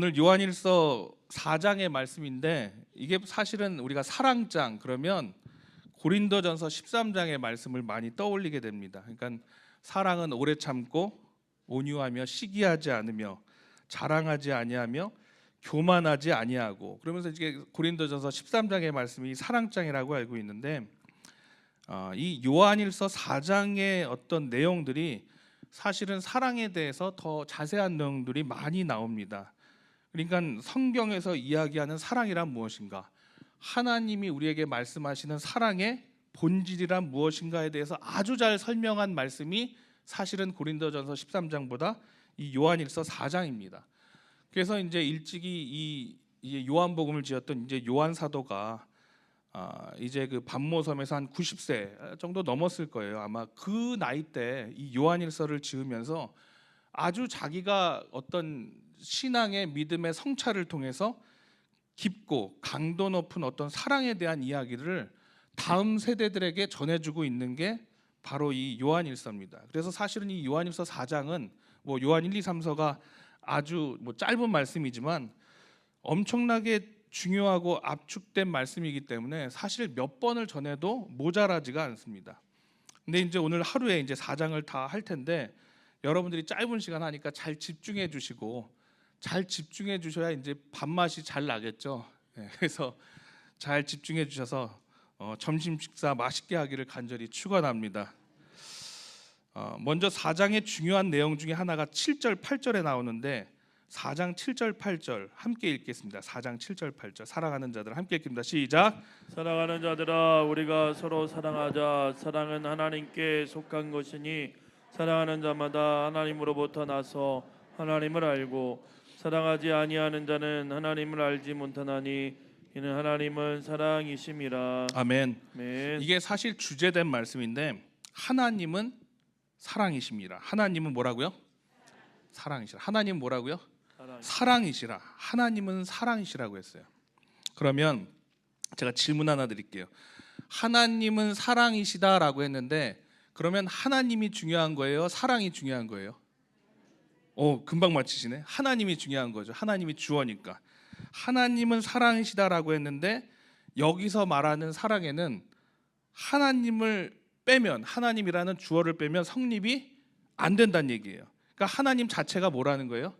오늘 요한일서 4장의 말씀인데 이게 사실은 우리가 사랑장 그러면 고린도전서 13장의 말씀을 많이 떠올리게 됩니다. 그러니까 사랑은 오래 참고 온유하며 시기하지 않으며 자랑하지 아니하며 교만하지 아니하고, 그러면서 이게 고린도전서 13장의 말씀이 사랑장이라고 알고 있는데 이 요한일서 4장의 어떤 내용들이 사실은 사랑에 대해서 더 자세한 내용들이 많이 나옵니다. 그러니까 성경에서 이야기하는 사랑이란 무엇인가, 하나님이 우리에게 말씀하시는 사랑의 본질이란 무엇인가에 대해서 아주 잘 설명한 말씀이 사실은 고린도전서 13장보다 이 요한일서 4장입니다. 그래서 이제 일찍이 이 요한복음을 지었던 이제 요한 사도가 이제 그 반모섬에서 한 90세 정도 넘었을 거예요. 아마 그 나이 때 이 요한일서를 지으면서 아주 자기가 어떤 신앙의 믿음의 성찰을 통해서 깊고 강도 높은 어떤 사랑에 대한 이야기를 다음 세대들에게 전해주고 있는 게 바로 이 요한일서입니다. 그래서 사실은 이 요한일서 4장은 뭐 요한 1, 2, 3서가 아주 뭐 짧은 말씀이지만 엄청나게 중요하고 압축된 말씀이기 때문에 사실 몇 번을 전해도 모자라지가 않습니다. 근데 이제 오늘 하루에 이제 4장을 다 할 텐데 여러분들이 짧은 시간 하니까 잘 집중해 주시고, 잘 집중해 주셔야 이제 밥맛이 잘 나겠죠. 그래서 잘 집중해 주셔서 점심 식사 맛있게 하기를 간절히 축원합니다. 먼저 4장의 중요한 내용 중에 하나가 7절 8절에 나오는데 4장 7절 8절 함께 읽겠습니다. 4장 7절 8절 사랑하는 자들 함께 읽습니다. 시작. 사랑하는 자들아, 우리가 서로 사랑하자. 사랑은 하나님께 속한 것이니 사랑하는 자마다 하나님으로부터 나서 하나님을 알고 사랑하지 아니하는 자는 하나님을 알지 못하나니 이는 하나님은 사랑이심이라. 아멘. 아멘. 이게 사실 주제된 말씀인데 하나님은 사랑이십니다. 하나님은 뭐라고요? 사랑이시라. 하나님은 뭐라고요? 사랑이시라. 하나님은 사랑이시라고 했어요. 그러면 제가 질문 하나 드릴게요. 하나님은 사랑이시다라고 했는데 그러면 하나님이 중요한 거예요? 사랑이 중요한 거예요? 금방 맞히시네. 하나님이 중요한 거죠. 하나님이 주어니까. 하나님은 사랑이시다라고 했는데 여기서 말하는 사랑에는 하나님을 빼면, 하나님이라는 주어를 빼면 성립이 안 된다는 얘기예요. 그러니까 하나님 자체가 뭐라는 거예요?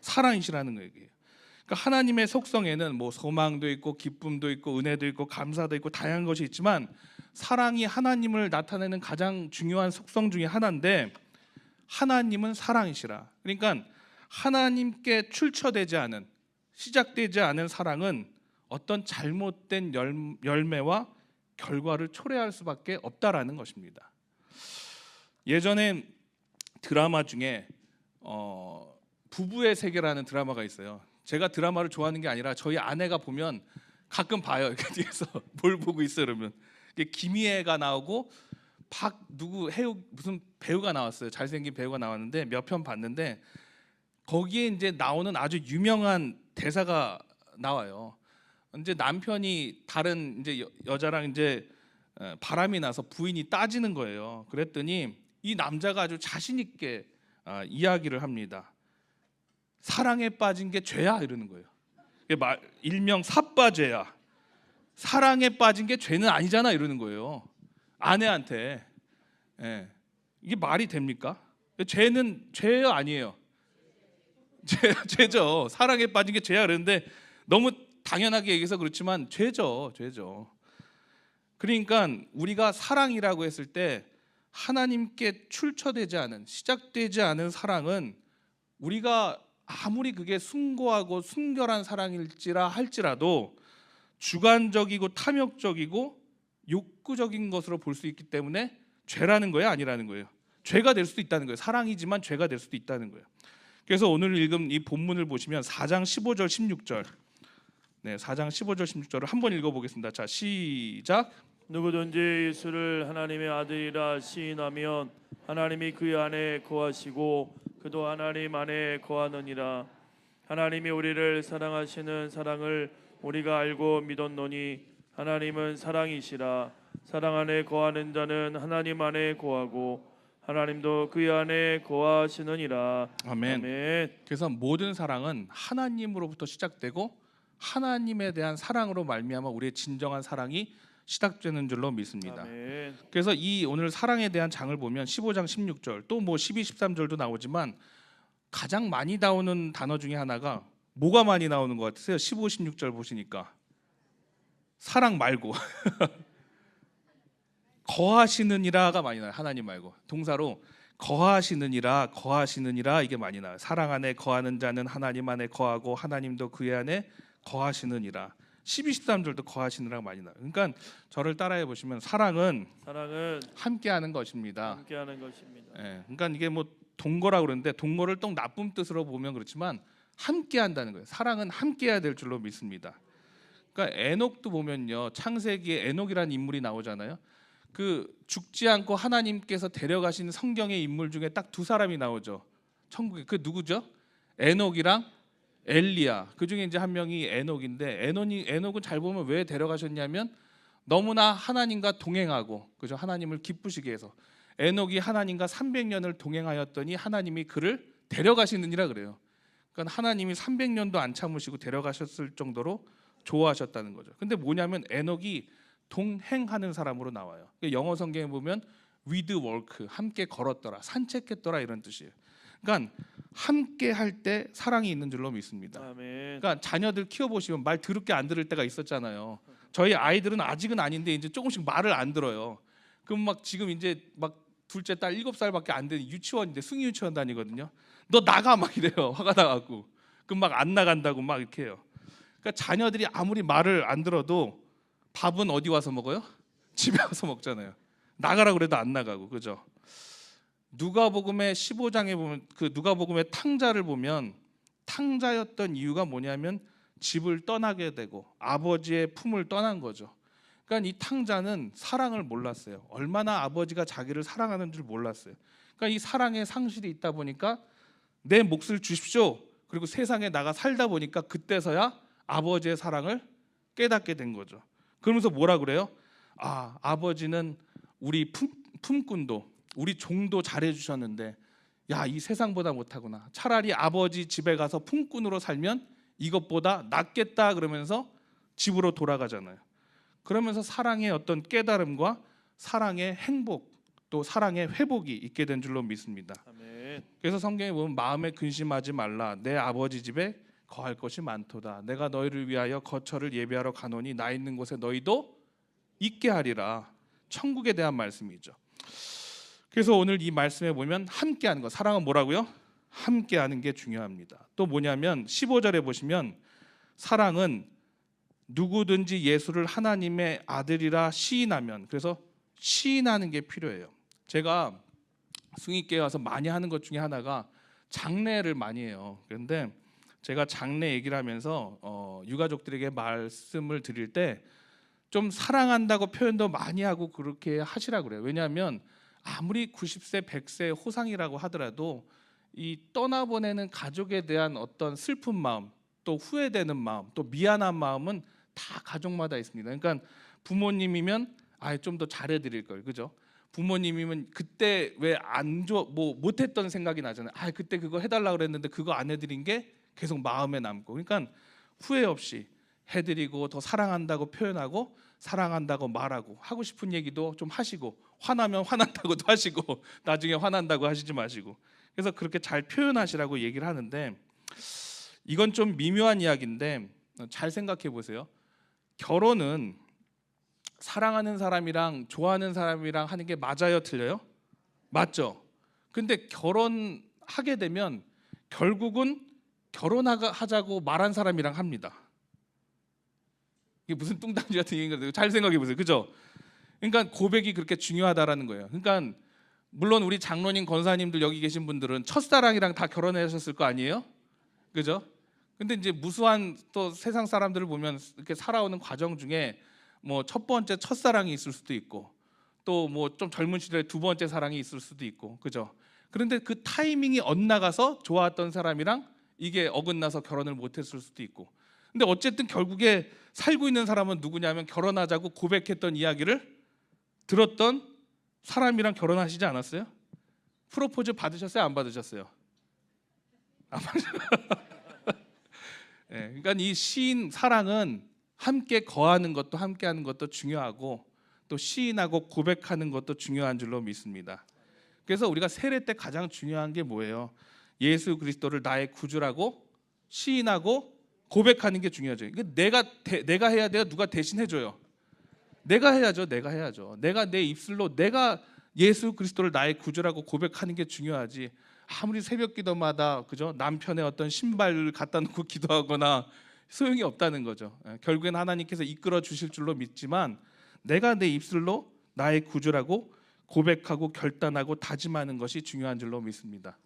사랑이시라는 얘기예요. 그러니까 하나님의 속성에는 뭐 소망도 있고 기쁨도 있고 은혜도 있고 감사도 있고 다양한 것이 있지만 사랑이 하나님을 나타내는 가장 중요한 속성 중에 하나인데 하나님은 사랑이시라. 그러니까 하나님께 출처되지 않은, 시작되지 않은 사랑은 어떤 잘못된 열매와 결과를 초래할 수밖에 없다라는 것입니다. 예전에 드라마 중에 부부의 세계라는 드라마가 있어요. 제가 드라마를 좋아하는 게 아니라 저희 아내가 보면 가끔 봐요. 이렇게 뒤에서 뭘 보고 있어 그러면 김희애가 나오고 무슨 배우가 나왔어요. 잘생긴 배우가 나왔는데 몇 편 봤는데 거기에 이제 나오는 아주 유명한 대사가 나와요. 이제 남편이 다른 이제 여자랑 이제 바람이 나서 부인이 따지는 거예요. 그랬더니 이 남자가 아주 자신 있게 이야기를 합니다. 사랑에 빠진 게 죄야 이러는 거예요. 일명 삿바죄야. 사랑에 빠진 게 죄는 아니잖아 이러는 거예요. 아내한테. 이게 말이 됩니까? 죄는 죄예요, 아니에요? 죄죠. 사랑에 빠진 게 죄야 그러는데 너무 당연하게 얘기해서 그렇지만 죄죠. 그러니까 우리가 사랑이라고 했을 때 하나님께 출처되지 않은, 시작되지 않은 사랑은 우리가 아무리 그게 숭고하고 순결한 사랑일지라 할지라도 주관적이고 탐욕적이고 욕구적인 것으로 볼 수 있기 때문에 죄라는 거예요, 아니라는 거예요? 죄가 될 수도 있다는 거예요. 사랑이지만 죄가 될 수도 있다는 거예요. 그래서 오늘 읽은 이 본문을 보시면 4장 15절 16절 4장 15절 16절을 한번 읽어보겠습니다. 자, 시작. 누구든지 예수를 하나님의 아들이라 시인하면 하나님이 그 안에 거하시고 그도 하나님 안에 거하느니라. 하나님이 우리를 사랑하시는 사랑을 우리가 알고 믿었노니 하나님은 사랑이시라. 사랑 안에 거하는 자는 하나님 안에 거하고 하나님도 그 안에 거하시느니라. 아멘. 아멘. 그래서 모든 사랑은 하나님으로부터 시작되고 하나님에 대한 사랑으로 말미암아 우리의 진정한 사랑이 시작되는 줄로 믿습니다. 아멘. 그래서 이 오늘 사랑에 대한 장을 보면 15장 16절 또 뭐 12, 13절도 나오지만 가장 많이 나오는 단어 중에 하나가 뭐가 많이 나오는 것 같으세요? 15, 16절 보시니까 사랑 말고 거하시느니라가 많이 나요. 하나님 말고 동사로 거하시느니라 이게 많이 나와요. 사랑 안에 거하는 자는 하나님 안에 거하고 하나님도 그의 안에 거하시느니라. 12, 13절도 거하시느라가 많이 나와요. 그러니까 저를 따라해 보시면 사랑은 함께하는 것입니다. 함께하는 것입니다. 예, 그러니까 이게 뭐 동거라고 그러는데 동거를 또 나쁜 뜻으로 보면 그렇지만 함께한다는 거예요. 사랑은 함께해야 될 줄로 믿습니다. 그러니까 에녹도 보면요, 창세기에 에녹이라는 인물이 나오잖아요. 그 죽지 않고 하나님께서 데려가신 성경의 인물 중에 딱 두 사람이 나오죠. 천국에 그 누구죠? 에녹이랑 엘리야. 그 중에 이제 한 명이 에녹인데 에녹은 잘 보면 왜 데려가셨냐면 너무나 하나님과 동행하고 그죠? 하나님을 기쁘시게 해서 에녹이 하나님과 300년을 동행하였더니 하나님이 그를 데려가시느니라 그래요. 그러니까 하나님이 300년도 안 참으시고 데려가셨을 정도로 좋아하셨다는 거죠. 근데 뭐냐면 에녹이 동행하는 사람으로 나와요. 영어 성경에 보면 with walk, 함께 걸었더라, 산책했더라 이런 뜻이에요. 그러니까 함께 할 때 사랑이 있는 줄로 믿습니다. 아멘. 그러니까 자녀들 키워보시면 말 더럽게 안 들을 때가 있었잖아요. 저희 아이들은 아직은 아닌데 이제 조금씩 말을 안 들어요. 그럼 막 지금 이제 막 둘째 딸 7살밖에 안 되는 유치원인데 승희 유치원 다니거든요. 너 나가 막 이래요. 화가 나갖고 그럼 막 안 나간다고 막 이렇게 해요. 그러니까 자녀들이 아무리 말을 안 들어도 밥은 어디 와서 먹어요? 집에 와서 먹잖아요. 나가라 그래도 안 나가고 그죠? 누가복음의 15장에 보면 그 누가복음의 탕자를 보면 탕자였던 이유가 뭐냐면 집을 떠나게 되고 아버지의 품을 떠난 거죠. 그러니까 이 탕자는 사랑을 몰랐어요. 얼마나 아버지가 자기를 사랑하는 줄 몰랐어요. 그러니까 이 사랑의 상실이 있다 보니까 내 몫을 주십시오. 그리고 세상에 나가 살다 보니까 그때서야 아버지의 사랑을 깨닫게 된 거죠. 그러면서 뭐라 그래요? 아버지는 우리 품꾼도 우리 종도 잘해주셨는데 야, 이 세상보다 못하구나. 차라리 아버지 집에 가서 품꾼으로 살면 이것보다 낫겠다 그러면서 집으로 돌아가잖아요. 그러면서 사랑의 어떤 깨달음과 사랑의 행복 또 사랑의 회복이 있게 된 줄로 믿습니다. 아멘. 그래서 성경에 보면 마음에 근심하지 말라. 내 아버지 집에 거할 것이 많도다. 내가 너희를 위하여 거처를 예비하러 가노니 나 있는 곳에 너희도 있게 하리라. 천국에 대한 말씀이죠. 그래서 오늘 이 말씀에 보면 함께하는 거, 사랑은 뭐라고요? 함께하는 게 중요합니다. 또 뭐냐면 15절에 보시면 사랑은 누구든지 예수를 하나님의 아들이라 시인하면, 그래서 시인하는 게 필요해요. 제가 승희교회 와서 많이 하는 것 중에 하나가 장례를 많이 해요. 그런데 제가 장례 얘기를 하면서 유가족들에게 말씀을 드릴 때 좀 사랑한다고 표현도 많이 하고 그렇게 하시라고 그래요. 왜냐하면 아무리 90세, 100세 호상이라고 하더라도 이 떠나보내는 가족에 대한 어떤 슬픈 마음, 또 후회되는 마음, 또 미안한 마음은 다 가족마다 있습니다. 그러니까 부모님이면 좀 더 잘해드릴 걸, 그죠? 부모님이면 그때 왜 못했던 생각이 나잖아요. 그때 그거 해달라 그랬는데 그거 안 해드린 게 계속 마음에 남고. 그러니까 후회 없이 해드리고 더 사랑한다고 표현하고 사랑한다고 말하고 하고 싶은 얘기도 좀 하시고 화나면 화난다고도 하시고 나중에 화난다고 하시지 마시고 그래서 그렇게 잘 표현하시라고 얘기를 하는데 이건 좀 미묘한 이야기인데 잘 생각해 보세요. 결혼은 사랑하는 사람이랑 좋아하는 사람이랑 하는 게 맞아요, 틀려요? 맞죠? 근데 결혼하게 되면 결국은 결혼하자고 말한 사람이랑 합니다. 이게 무슨 뚱딴지 같은 얘기인가? 잘 생각해 보세요, 그죠? 그러니까 고백이 그렇게 중요하다라는 거예요. 그러니까 물론 우리 장로님, 권사님들 여기 계신 분들은 첫사랑이랑 다 결혼하셨을 거 아니에요, 그죠? 근데 이제 무수한 또 세상 사람들을 보면 이렇게 살아오는 과정 중에 뭐 첫 번째 첫사랑이 있을 수도 있고 또 뭐 좀 젊은 시절에 두 번째 사랑이 있을 수도 있고, 그죠? 그런데 그 타이밍이 엇나가서 좋아했던 사람이랑 이게 어긋나서 결혼을 못했을 수도 있고. 근데 어쨌든 결국에 살고 있는 사람은 누구냐면 결혼하자고 고백했던 이야기를 들었던 사람이랑 결혼하시지 않았어요? 프로포즈 받으셨어요? 안 받으셨어요? 안 받으셨어요. 예, 그러니까 이 시인 사랑은 함께 거하는 것도 함께하는 것도 중요하고 또 시인하고 고백하는 것도 중요한 줄로 믿습니다. 그래서 우리가 세례 때 가장 중요한 게 뭐예요? 예수 그리스도를 나의 구주라고 시인하고 고백하는 게 중요하죠. 이게 내가 해야 돼요? 누가 대신 해줘요? 내가 해야죠. 내가 해야죠. 내가 내 입술로 내가 예수 그리스도를 나의 구주라고 고백하는 게 중요하지. 아무리 새벽 기도마다 그죠? 남편의 어떤 신발을 갖다 놓고 기도하거나 소용이 없다는 거죠. 결국엔 하나님께서 이끌어 주실 줄로 믿지만 내가 내 입술로 나의 구주라고 고백하고 결단하고 다짐하는 것이 중요한 줄로 믿습니다.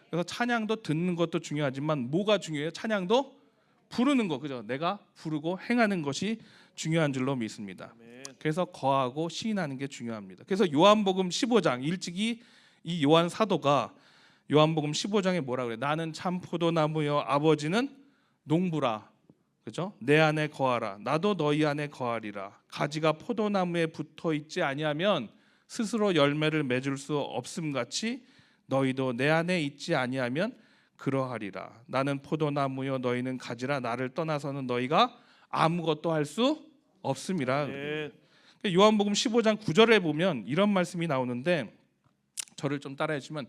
그래서 찬양도 듣는 것도 중요하지만 뭐가 중요해요? 찬양도 부르는 거, 그죠? 내가 부르고 행하는 것이 중요한 줄로 믿습니다. 그래서 거하고 시인하는 게 중요합니다. 그래서 요한복음 15장 일찍이 이 요한 사도가 요한복음 15장에 뭐라 그래? 나는 참 포도나무여 아버지는 농부라. 그죠? 내 안에 거하라. 나도 너희 안에 거하리라. 가지가 포도나무에 붙어 있지 아니하면 스스로 열매를 맺을 수 없음 같이 너희도 내 안에 있지 아니하면 그러하리라. 나는 포도나무여 너희는 가지라. 나를 떠나서는 너희가 아무것도 할 수 없음이라. 요한복음 15장 9절에 보면 이런 말씀이 나오는데 저를 좀 따라해 주시면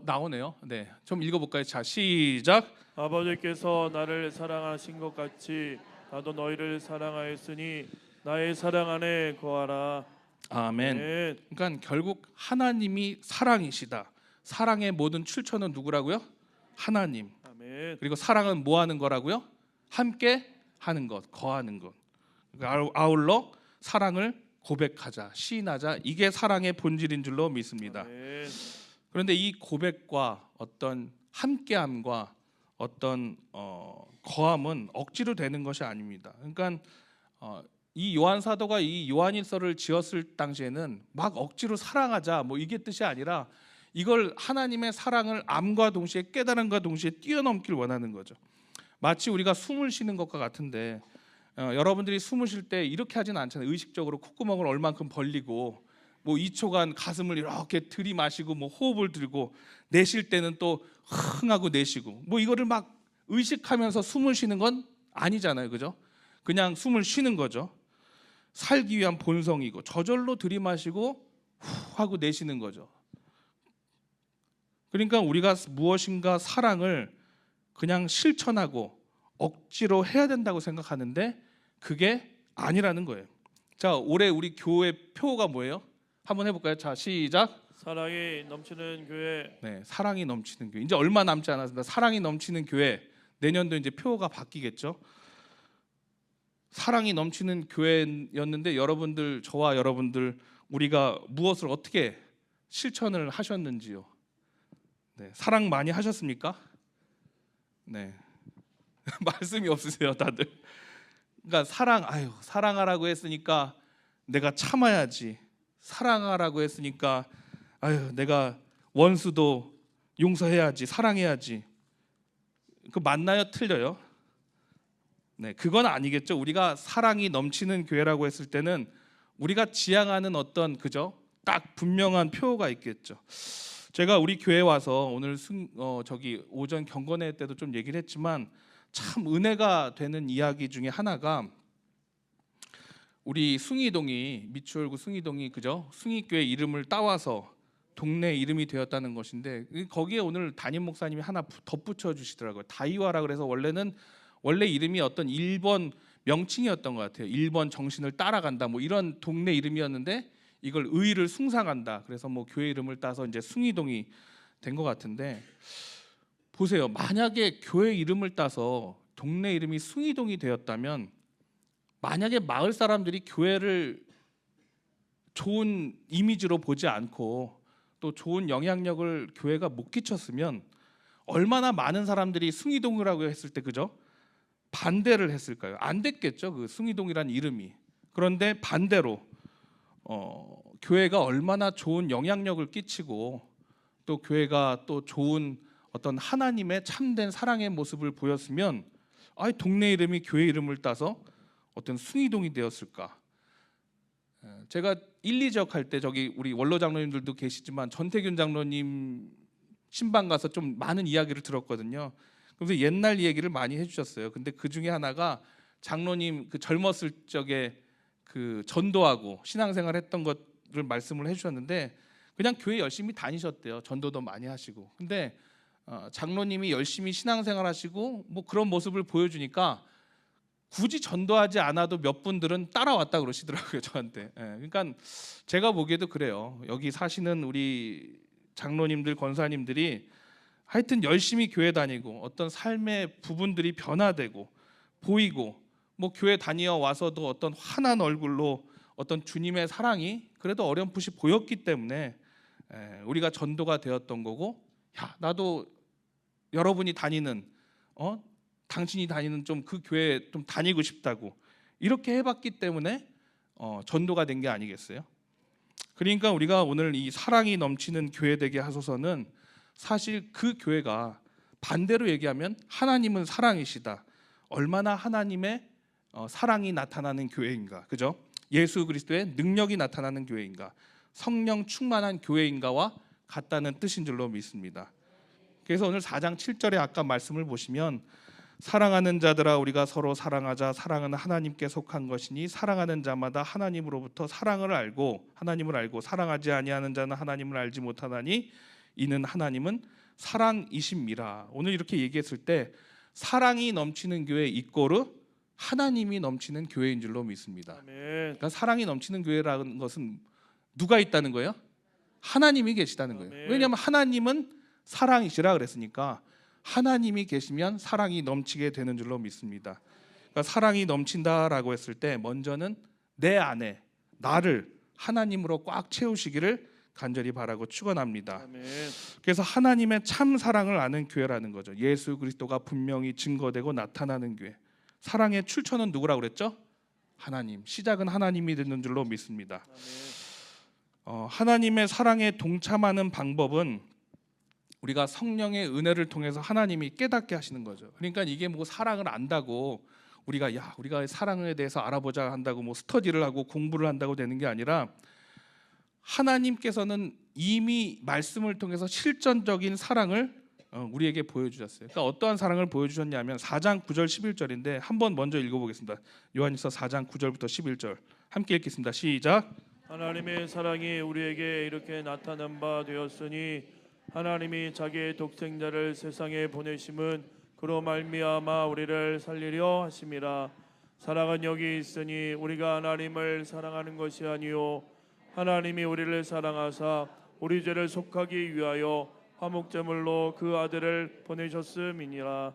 나오네요. 네, 좀 읽어볼까요? 자, 시작. 아버지께서 나를 사랑하신 것 같이 나도 너희를 사랑하였으니 나의 사랑 안에 거하라. 아멘. 그러니까 결국 하나님이 사랑이시다. 사랑의 모든 출처는 누구라고요? 하나님. 아멘. 그리고 사랑은 뭐 하는 거라고요? 함께 하는 것, 거하는 것. 아울러 사랑을 고백하자, 시인하자. 이게 사랑의 본질인 줄로 믿습니다. 아멘. 그런데 이 고백과 어떤 함께함과 어떤 거함은 억지로 되는 것이 아닙니다. 그러니까 이 요한 사도가 이 요한일서를 지었을 당시에는 막 억지로 사랑하자 뭐 이게 뜻이 아니라 이걸 하나님의 사랑을 암과 동시에 깨달음과 동시에 뛰어넘길 원하는 거죠. 마치 우리가 숨을 쉬는 것과 같은데 여러분들이 숨을 쉴 때 이렇게 하진 않잖아요. 의식적으로 콧구멍을 얼만큼 벌리고 뭐 2초간 가슴을 이렇게 들이마시고 뭐 호흡을 들고 내쉴 때는 또 흥하고 내쉬고 뭐 이거를 막 의식하면서 숨을 쉬는 건 아니잖아요. 그죠? 그냥 숨을 쉬는 거죠. 살기 위한 본성이고 저절로 들이마시고 후 하고 내쉬는 거죠. 그러니까 우리가 무엇인가 사랑을 그냥 실천하고 억지로 해야 된다고 생각하는데 그게 아니라는 거예요. 자, 올해 우리 교회 표가 뭐예요? 한번 해볼까요? 자, 시작. 사랑이 넘치는 교회. 네, 사랑이 넘치는 교회. 이제 얼마 남지 않았습니다. 사랑이 넘치는 교회. 내년도 이제 표가 바뀌겠죠. 사랑이 넘치는 교회였는데 여러분들, 저와 여러분들 우리가 무엇을 어떻게 실천을 하셨는지요? 네, 사랑 많이 하셨습니까? 네, 말씀이 없으세요, 다들. 그러니까 사랑하라고 했으니까 내가 참아야지. 사랑하라고 했으니까 내가 원수도 용서해야지, 사랑해야지. 그 맞나요? 틀려요? 네, 그건 아니겠죠. 우리가 사랑이 넘치는 교회라고 했을 때는 우리가 지향하는 어떤 그죠? 딱 분명한 표가 있겠죠. 제가 우리 교회 와서 오늘 저기 오전 경건회 때도 좀 얘기를 했지만 참 은혜가 되는 이야기 중에 하나가 우리 숭이동이 미추홀구 숭이동이 그죠? 숭이교회 이름을 따와서 동네 이름이 되었다는 것인데 거기에 오늘 담임 목사님이 하나 덧붙여 주시더라고요. 다이와라 그래서 원래 이름이 어떤 일본 명칭이었던 것 같아요. 일본 정신을 따라간다 뭐 이런 동네 이름이었는데 이걸 의를 숭상한다. 그래서 뭐 교회 이름을 따서 이제 숭이동이 된 것 같은데 보세요. 만약에 교회 이름을 따서 동네 이름이 숭이동이 되었다면 만약에 마을 사람들이 교회를 좋은 이미지로 보지 않고 또 좋은 영향력을 교회가 못 끼쳤으면 얼마나 많은 사람들이 숭이동이라고 했을 때 그죠? 반대를 했을까요? 안 됐겠죠. 그 숭이동이라는 이름이. 그런데 반대로 교회가 얼마나 좋은 영향력을 끼치고 또 교회가 또 좋은 어떤 하나님의 참된 사랑의 모습을 보였으면 동네 이름이 교회 이름을 따서 어떤 숭이동이 되었을까? 제가 1, 2적 할 때 저기 우리 원로 장로님들도 계시지만 전태균 장로님 신방 가서 좀 많은 이야기를 들었거든요. 그래서 옛날 얘기를 많이 해주셨어요. 근데 그 중에 하나가 장로님 그 젊었을 적에 그 전도하고 신앙생활했던 것을 말씀을 해주셨는데 그냥 교회 열심히 다니셨대요. 전도도 많이 하시고. 근데 장로님이 열심히 신앙생활하시고 뭐 그런 모습을 보여주니까 굳이 전도하지 않아도 몇 분들은 따라왔다 그러시더라고요 저한테. 그러니까 제가 보기에도 그래요. 여기 사시는 우리 장로님들 권사님들이 하여튼 열심히 교회 다니고 어떤 삶의 부분들이 변화되고 보이고 뭐 교회 다녀 와서도 어떤 환한 얼굴로 어떤 주님의 사랑이 그래도 어렴풋이 보였기 때문에 우리가 전도가 되었던 거고, 야 나도 여러분이 다니는 당신이 다니는 좀 그 교회에 좀 다니고 싶다고 이렇게 해봤기 때문에 전도가 된 게 아니겠어요? 그러니까 우리가 오늘 이 사랑이 넘치는 교회 되게 하소서는 사실 그 교회가 반대로 얘기하면 하나님은 사랑이시다. 얼마나 하나님의 사랑이 나타나는 교회인가, 그죠? 예수 그리스도의 능력이 나타나는 교회인가, 성령 충만한 교회인가와 같다는 뜻인 줄로 믿습니다. 그래서 오늘 4장 7절에 아까 말씀을 보시면 사랑하는 자들아 우리가 서로 사랑하자. 사랑은 하나님께 속한 것이니 사랑하는 자마다 하나님으로부터 하나님을 알고 사랑하지 아니하는 자는 하나님을 알지 못하나니 이는 하나님은 사랑이심이라. 오늘 이렇게 얘기했을 때 사랑이 넘치는 교회 이꼬르 하나님이 넘치는 교회인 줄로 믿습니다. 아멘. 그러니까 사랑이 넘치는 교회라는 것은 누가 있다는 거예요? 하나님이 계시다는 거예요. 아멘. 왜냐하면 하나님은 사랑이시라 그랬으니까 하나님이 계시면 사랑이 넘치게 되는 줄로 믿습니다. 그러니까 사랑이 넘친다라고 했을 때 먼저는 내 안에 나를 하나님으로 꽉 채우시기를 간절히 바라고 축원합니다. 아멘. 그래서 하나님의 참 사랑을 아는 교회라는 거죠. 예수 그리스도가 분명히 증거되고 나타나는 교회. 사랑의 출처는 누구라고 그랬죠? 하나님. 시작은 하나님이 되는 줄로 믿습니다. 아멘. 하나님의 사랑에 동참하는 방법은 우리가 성령의 은혜를 통해서 하나님이 깨닫게 하시는 거죠. 그러니까 이게 뭐 사랑을 안다고 우리가 사랑에 대해서 알아보자 한다고 뭐 스터디를 하고 공부를 한다고 되는 게 아니라 하나님께서는 이미 말씀을 통해서 실전적인 사랑을 우리에게 보여주셨어요. 그러니까 어떠한 사랑을 보여주셨냐면 4장 9절 11절인데 한번 먼저 읽어보겠습니다. 요한일서 4장 9절부터 11절 함께 읽겠습니다. 시작. 하나님의 사랑이 우리에게 이렇게 나타난 바 되었으니 하나님이 자기의 독생자를 세상에 보내심은 그로 말미암아 우리를 살리려 하심이라. 사랑은 여기 있으니 우리가 하나님을 사랑하는 것이 아니요 하나님이 우리를 사랑하사 우리 죄를 속하기 위하여 화목제물로 그 아들을 보내셨음이니라.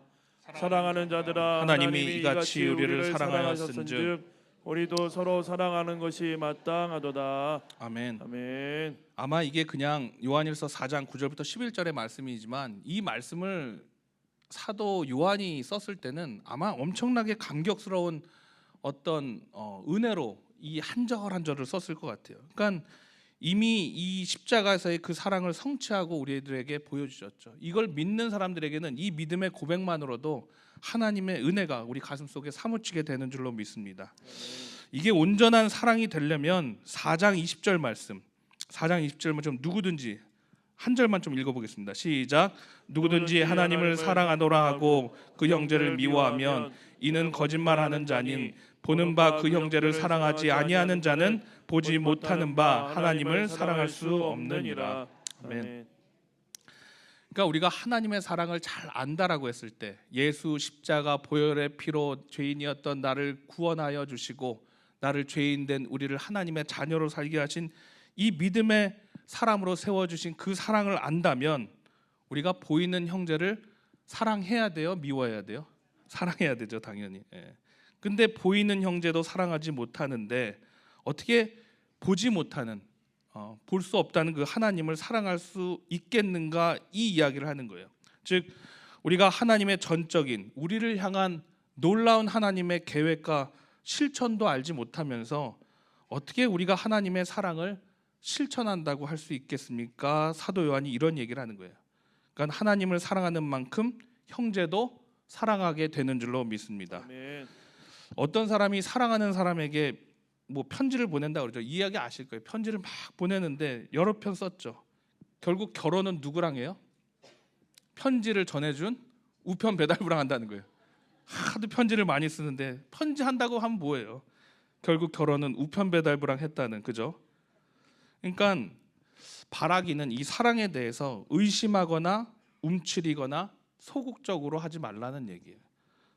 사랑하는 자들아 하나님이 이같이 우리를 사랑하였은즉 우리도 서로 사랑하는 것이 마땅하도다. 아멘. 아멘. 아마 이게 그냥 요한일서 4장 9절부터 11절의 말씀이지만 이 말씀을 사도 요한이 썼을 때는 아마 엄청나게 감격스러운 어떤 은혜로 이 한 절 한 절을 썼을 것 같아요. 그러니까 이미 이 십자가에서의 그 사랑을 성취하고 우리들에게 보여주셨죠. 이걸 믿는 사람들에게는 이 믿음의 고백만으로도 하나님의 은혜가 우리 가슴 속에 사무치게 되는 줄로 믿습니다. 이게 온전한 사랑이 되려면 4장 20절 말씀, 4장 20절만 좀 누구든지 한 절만 좀 읽어보겠습니다. 시작. 누구든지 하나님을 사랑하노라 하고 그 형제를 미워하면 이는 거짓말하는 자니 보는 바 그 형제를 사랑하지 아니하는 자는 보지 못하는 바 하나님을 사랑할 수 없느니라. 아멘. 그러니까 우리가 하나님의 사랑을 잘 안다라고 했을 때 예수 십자가 보혈의 피로 죄인이었던 나를 구원하여 주시고 나를 죄인된 우리를 하나님의 자녀로 살게 하신 이 믿음의 사람으로 세워주신 그 사랑을 안다면 우리가 보이는 형제를 사랑해야 돼요? 미워해야 돼요? 사랑해야 되죠, 당연히. 근데 보이는 형제도 사랑하지 못하는데 어떻게 보지 못하는 볼 수 없다는 그 하나님을 사랑할 수 있겠는가, 이 이야기를 하는 거예요. 즉 우리가 하나님의 전적인 우리를 향한 놀라운 하나님의 계획과 실천도 알지 못하면서 어떻게 우리가 하나님의 사랑을 실천한다고 할 수 있겠습니까? 사도 요한이 이런 얘기를 하는 거예요. 그러니까 하나님을 사랑하는 만큼 형제도 사랑하게 되는 줄로 믿습니다. 아멘. 어떤 사람이 사랑하는 사람에게 뭐 편지를 보낸다 그러죠. 이 이야기 아실 거예요. 편지를 막 보내는데 여러 편 썼죠. 결국 결혼은 누구랑 해요? 편지를 전해준 우편 배달부랑 한다는 거예요. 하도 편지를 많이 쓰는데 편지 한다고 하면 뭐예요? 결국 결혼은 우편 배달부랑 했다는, 그죠? 그러니까 바라기는 이 사랑에 대해서 의심하거나 움츠리거나 소극적으로 하지 말라는 얘기예요.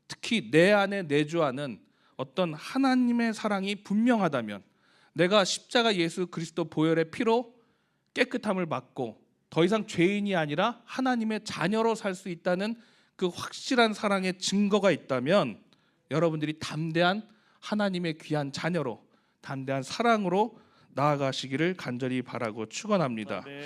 특히 내 안에 내주하는 어떤 하나님의 사랑이 분명하다면, 내가 십자가 예수 그리스도 보혈의 피로 깨끗함을 받고 더 이상 죄인이 아니라 하나님의 자녀로 살 수 있다는 그 확실한 사랑의 증거가 있다면, 여러분들이 담대한 하나님의 귀한 자녀로, 담대한 사랑으로 나아가시기를 간절히 바라고 축원합니다. 아멘.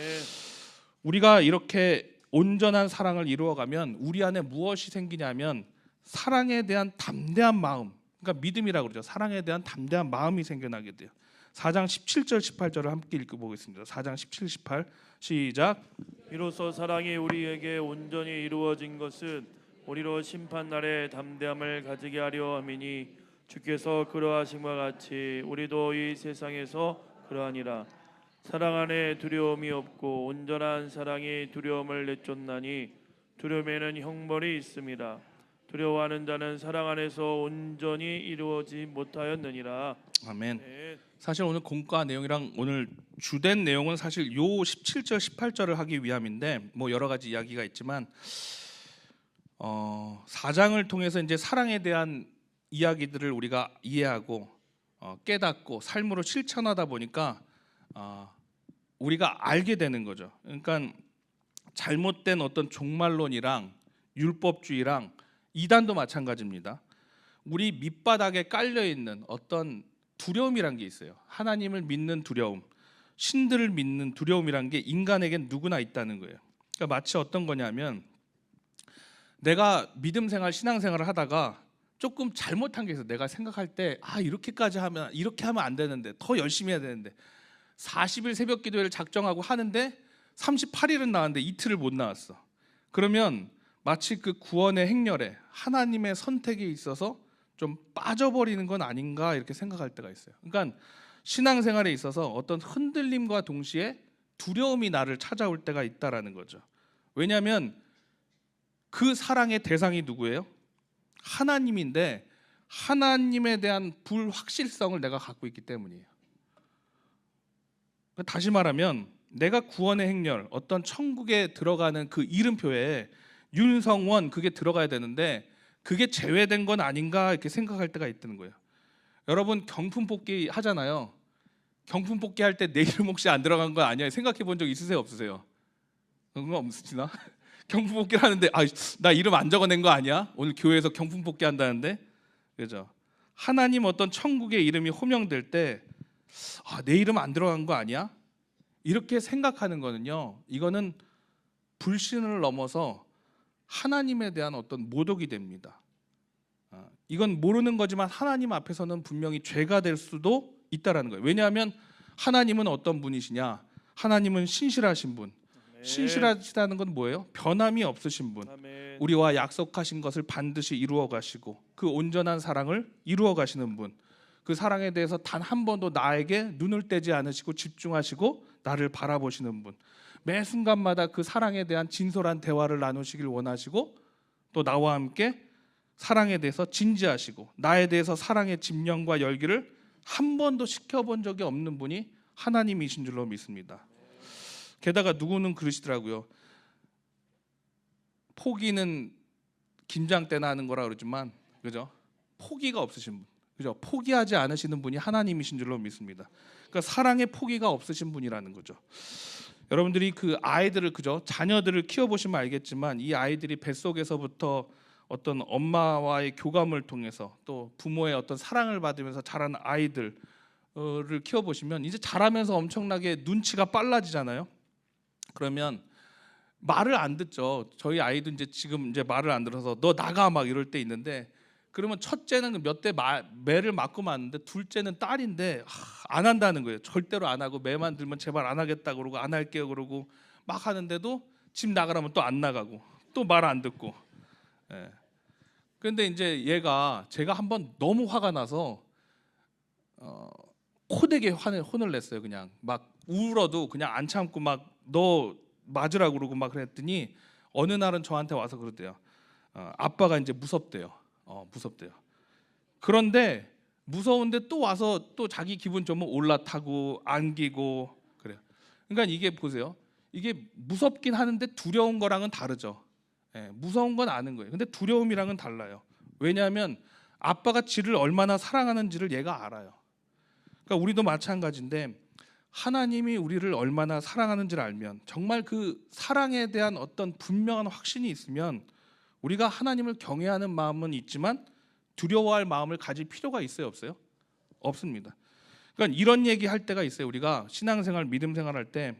우리가 이렇게 온전한 사랑을 이루어가면 우리 안에 무엇이 생기냐면 사랑에 대한 담대한 마음, 그러니까 믿음이라고 그러죠. 사랑에 대한 담대한 마음이 생겨나게 돼요. 4장 17절 18절을 함께 읽어보겠습니다. 4장 17, 18 시작. 이로써 사랑이 우리에게 온전히 이루어진 것은 우리로 심판날에 담대함을 가지게 하려 함이니 주께서 그러하심과 같이 우리도 이 세상에서 그러하니라. 사랑 안에 두려움이 없고 온전한 사랑이 두려움을 내쫓나니 두려움에는 형벌이 있습니다. 두려워하는 자는 사랑 안에서 온전히 이루어지 못하였느니라. 아멘. 네. 사실 오늘 공과 내용이랑 오늘 주된 내용은 사실 요 17절 18절을 하기 위함인데 뭐 여러 가지 이야기가 있지만 4장을 통해서 이제 사랑에 대한 이야기들을 우리가 이해하고 깨닫고 삶으로 실천하다 보니까 우리가 알게 되는 거죠. 그러니까 잘못된 어떤 종말론이랑 율법주의랑 이단도 마찬가지입니다. 우리 밑바닥에 깔려 있는 어떤 두려움이란 게 있어요. 하나님을 믿는 두려움, 신들을 믿는 두려움이란 게 인간에겐 누구나 있다는 거예요. 그러니까 마치 어떤 거냐면 내가 믿음 생활, 신앙 생활을 하다가 조금 잘못한 게 있어. 내가 생각할 때 이렇게까지 하면, 이렇게 하면 안 되는데, 더 열심히 해야 되는데 40일 새벽 기도회를 작정하고 하는데 38일은 나왔는데 이틀을 못 나왔어. 그러면 마치 그 구원의 행렬에 하나님의 선택에 있어서 좀 빠져버리는 건 아닌가 이렇게 생각할 때가 있어요. 그러니까 신앙생활에 있어서 어떤 흔들림과 동시에 두려움이 나를 찾아올 때가 있다라는 거죠. 왜냐하면 그 사랑의 대상이 누구예요? 하나님인데 하나님에 대한 불확실성을 내가 갖고 있기 때문이에요. 다시 말하면 내가 구원의 행렬, 어떤 천국에 들어가는 그 이름표에 윤성원 그게 들어가야 되는데 그게 제외된 건 아닌가 이렇게 생각할 때가 있다는 거예요. 여러분 경품 뽑기 하잖아요. 경품 뽑기 할 때 내 이름 혹시 안 들어간 거 아니야? 생각해 본 적 있으세요, 없으세요? 그런 거 없으시나? 경품 뽑기를 하는데 나 이름 안 적어낸 거 아니야? 오늘 교회에서 경품 뽑기 한다는데, 그죠? 하나님 어떤 천국의 이름이 호명될 때 내 이름 안 들어간 거 아니야? 이렇게 생각하는 거는요, 이거는 불신을 넘어서 하나님에 대한 어떤 모독이 됩니다. 이건 모르는 거지만 하나님 앞에서는 분명히 죄가 될 수도 있다라는 거예요. 왜냐하면 하나님은 어떤 분이시냐? 하나님은 신실하신 분. 신실하시다는 건 뭐예요? 변함이 없으신 분. 아멘. 우리와 약속하신 것을 반드시 이루어 가시고 그 온전한 사랑을 이루어 가시는 분. 그 사랑에 대해서 단 한 번도 나에게 눈을 떼지 않으시고 집중하시고 나를 바라보시는 분. 매 순간마다 그 사랑에 대한 진솔한 대화를 나누시길 원하시고 또 나와 함께 사랑에 대해서 진지하시고 나에 대해서 사랑의 집념과 열기를 한 번도 시켜본 적이 없는 분이 하나님이신 줄로 믿습니다. 게다가 누구는 그러시더라고요. 포기는 김장 때나 하는 거라 그러지만, 그죠? 포기가 없으신 분, 그죠? 포기하지 않으시는 분이 하나님이신 줄로 믿습니다. 그러니까 사랑의 포기가 없으신 분이라는 거죠. 여러분들이 그 아이들을, 그죠? 자녀들을 키워보시면 알겠지만 이 아이들이 뱃속에서부터 어떤 엄마와의 교감을 통해서 또 부모의 어떤 사랑을 받으면서 자란 아이들을 키워보시면 이제 자라면서 엄청나게 눈치가 빨라지잖아요. 그러면 말을 안 듣죠. 저희 아이도 이제 지금 이제 말을 안 들어서 너 나가 막 이럴 때 있는데, 그러면 첫째는 몇 대 매를 맞고 맞는데 둘째는 딸인데 안 한다는 거예요. 절대로 안 하고 매만 들면 제발 안 하겠다 그러고 안 할게요 그러고 막 하는데도 집 나가라면 또 안 나가고 또 말 안 듣고. 예. 그런데 이제 얘가 제가 한번 너무 화가 나서 코되게 혼을 냈어요. 그냥 막 울어도 그냥 안 참고 막 너 맞으라고 그러고 막 그랬더니 어느 날은 저한테 와서 그러대요. 아빠가 이제 무섭대요. 무섭대요. 그런데 무서운데 또 와서 또 자기 기분 좋으면 올라타고 안기고 그래요. 그러니까 이게 보세요. 이게 무섭긴 하는데 두려운 거랑은 다르죠. 예, 무서운 건 아는 거예요. 근데 두려움이랑은 달라요. 왜냐하면 아빠가 지를 얼마나 사랑하는지를 얘가 알아요. 그러니까 우리도 마찬가지인데 하나님이 우리를 얼마나 사랑하는지를 알면 정말 그 사랑에 대한 어떤 분명한 확신이 있으면 우리가 하나님을 경외하는 마음은 있지만 두려워할 마음을 가질 필요가 있어요, 없어요? 없습니다. 그러니까 이런 얘기할 때가 있어요. 우리가 신앙생활, 믿음생활 할 때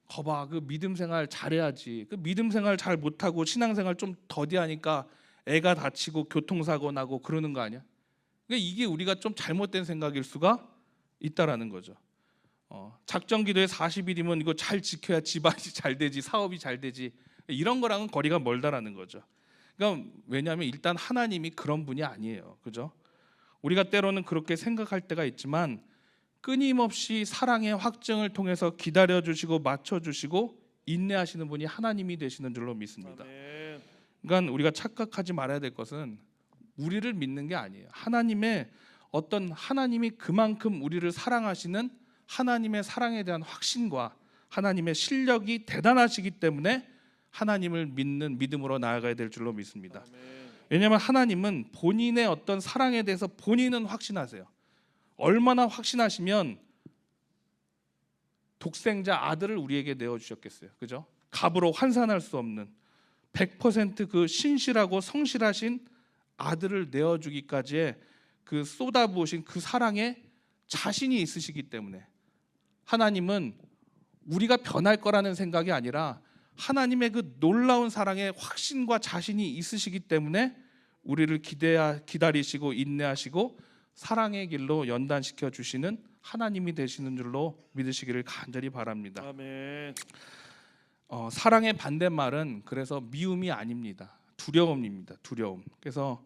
거봐, 그 믿음생활 잘해야지. 그 믿음생활 잘 못하고 신앙생활 좀 더디하니까 애가 다치고 교통사고 나고 그러는 거 아니야? 그러니까 이게 우리가 좀 잘못된 생각일 수가 있다라는 거죠. 작정기도에 40일이면 이거 잘 지켜야 집안이 잘 되지, 사업이 잘 되지. 이런 거랑은 거리가 멀다라는 거죠. 그러니까 왜냐하면 일단 하나님이 그런 분이 아니에요. 그죠? 우리가 때로는 그렇게 생각할 때가 있지만 끊임없이 사랑의 확증을 통해서 기다려주시고 맞춰주시고 인내하시는 분이 하나님이 되시는 줄로 믿습니다. 아멘. 그러니까 우리가 착각하지 말아야 될 것은 우리를 믿는 게 아니에요. 하나님의 어떤 하나님이 그만큼 우리를 사랑하시는 하나님의 사랑에 대한 확신과 하나님의 실력이 대단하시기 때문에 하나님을 믿는 믿음으로 나아가야 될 줄로 믿습니다. 아멘. 왜냐하면 하나님은 본인의 어떤 사랑에 대해서 본인은 확신하세요. 얼마나 확신하시면 독생자 아들을 우리에게 내어주셨겠어요. 그죠? 값으로 환산할 수 없는 100% 신실하고 성실하신 아들을 내어주기까지의 그 쏟아부으신 그 사랑에 자신이 있으시기 때문에 하나님은 우리가 변할 거라는 생각이 아니라 하나님의 그 놀라운 사랑에 확신과 자신이 있으시기 때문에 우리를 기다리시고 인내하시고 사랑의 길로 연단시켜 주시는 하나님이 되시는 줄로 믿으시기를 간절히 바랍니다. 아멘. 사랑의 반대말은 그래서 미움이 아닙니다. 두려움입니다. 두려움. 그래서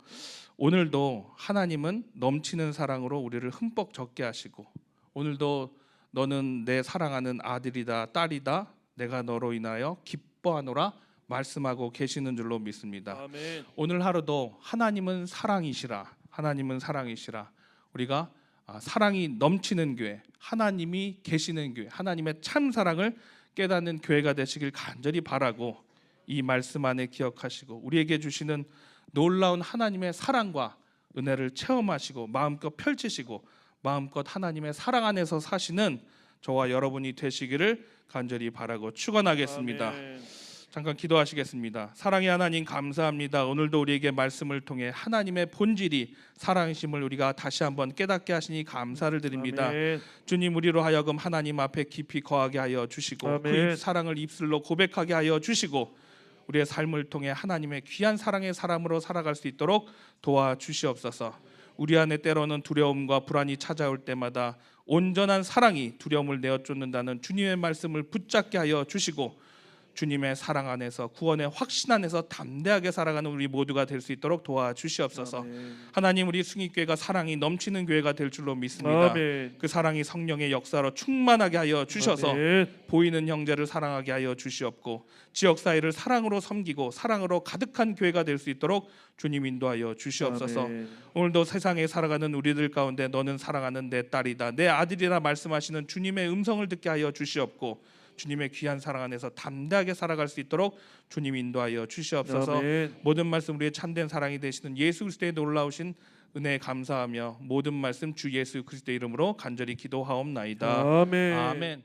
오늘도 하나님은 넘치는 사랑으로 우리를 흠뻑 젖게 하시고 오늘도 너는 내 사랑하는 아들이다 딸이다 내가 너로 인하여 기뻐하노라 말씀하고 계시는 줄로 믿습니다. 아멘. 오늘 하루도 하나님은 사랑이시라. 하나님은 사랑이시라. 우리가 사랑이 넘치는 교회, 하나님이 계시는 교회, 하나님의 참 사랑을 깨닫는 교회가 되시길 간절히 바라고 이 말씀 안에 기억하시고 우리에게 주시는 놀라운 하나님의 사랑과 은혜를 체험하시고 마음껏 펼치시고 마음껏 하나님의 사랑 안에서 사시는 저와 여러분이 되시기를 간절히 바라고 축원하겠습니다. 아멘. 잠깐 기도하시겠습니다. 사랑의 하나님 감사합니다. 오늘도 우리에게 말씀을 통해 하나님의 본질이 사랑이심을 우리가 다시 한번 깨닫게 하시니 감사를 드립니다. 아멘. 주님 우리로 하여금 하나님 앞에 깊이 거하게 하여 주시고 아멘. 그 사랑을 입술로 고백하게 하여 주시고 우리의 삶을 통해 하나님의 귀한 사랑의 사람으로 살아갈 수 있도록 도와주시옵소서. 우리 안에 때로는 두려움과 불안이 찾아올 때마다 온전한 사랑이 두려움을 내어쫓는다는 주님의 말씀을 붙잡게 하여 주시고 주님의 사랑 안에서 구원의 확신 안에서 담대하게 살아가는 우리 모두가 될 수 있도록 도와주시옵소서. 아멘. 하나님 우리 승립교회가 사랑이 넘치는 교회가 될 줄로 믿습니다. 아멘. 그 사랑이 성령의 역사로 충만하게 하여 주셔서 아멘. 보이는 형제를 사랑하게 하여 주시옵고 지역 사회를 사랑으로 섬기고 사랑으로 가득한 교회가 될 수 있도록 주님 인도하여 주시옵소서. 아멘. 오늘도 세상에 살아가는 우리들 가운데 너는 사랑하는 내 딸이다 내 아들이라 말씀하시는 주님의 음성을 듣게 하여 주시옵고 주님의 귀한 사랑 안에서 담대하게 살아갈 수 있도록 주님 인도하여 주시옵소서. 아멘. 모든 말씀 우리의 참된 사랑이 되시는 예수 그리스도의 놀라우신 은혜에 감사하며 모든 말씀 주 예수 그리스도의 이름으로 간절히 기도하옵나이다. 아멘. 아멘.